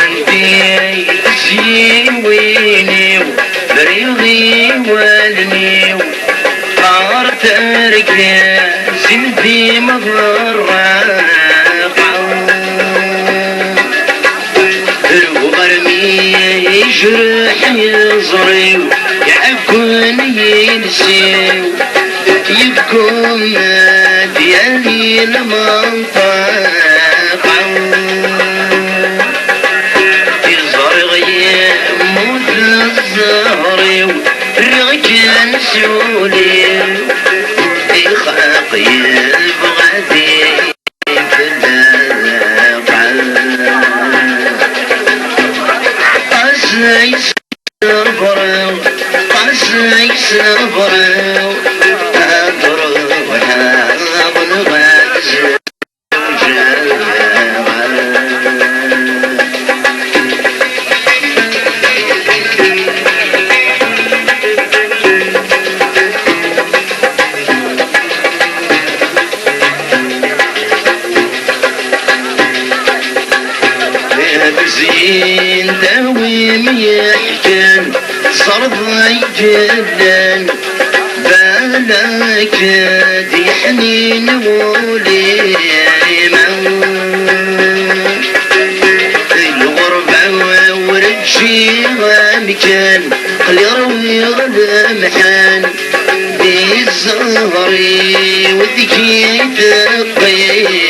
عندي تسيويني بريضي والني قارت رجلي زندي مضرة الغرمي يجرح يزري يعكون ينسيو يبكون ديالي المنطقة يزرغي موت الزهري الرجال سولي يخاقي بغدي في اللاقع قاسي صبر قاسي صبر زين دويم يحكن صرضي جدا بالك دي حنين ولي الغربة ورجي غامكان قل يروي غلمحان دي الزهري وذكي تقيمة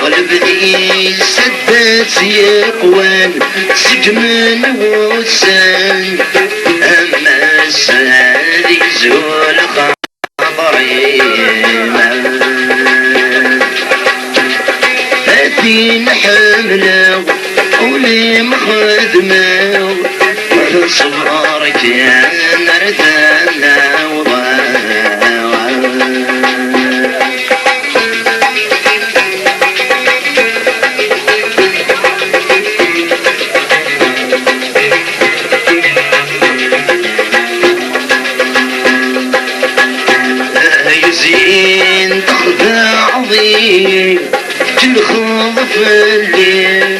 قلبي سدت يقوان سجمن وسان أما السادي زول خبري هاتين حمله قولي مخدمه صبرك يا نردنا زين تخدع عظيم تنخوض في الليل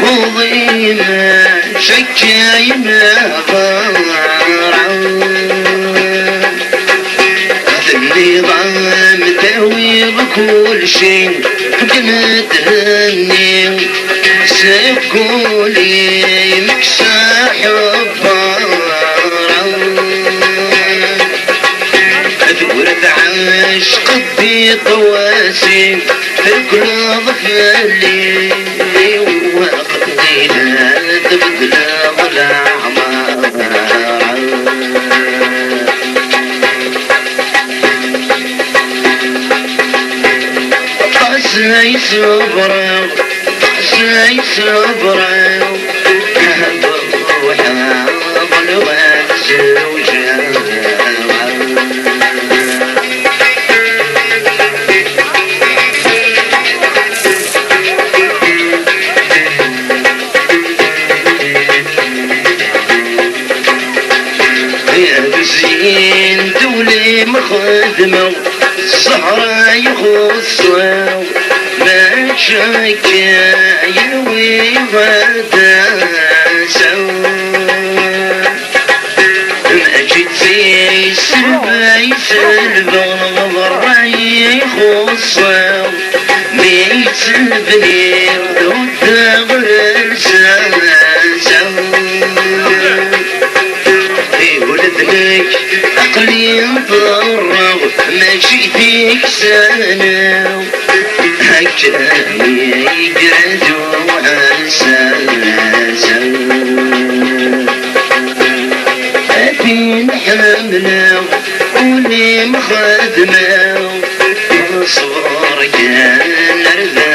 خوضينا شكاينا النظام تهوي بكل شيء كنا تهني سيقولي مكساح ورد عشق في قواسي كل ظفلي وقتينا تبدل الأعمار قاسي صبر قاسي صبر وحاضر وزوجها زين دولي مخدمة الصحراء يخصها ما شكا يلوي غدا سوا ما جيت زي سلبا يسلبا غضر يخصها ميت البني ودغر سوا ولدنك عقلي مضرب ماشي فيك سنة هكا يقعدوا عالساسة أبين حملة ولي مخدمة صبر كان رذا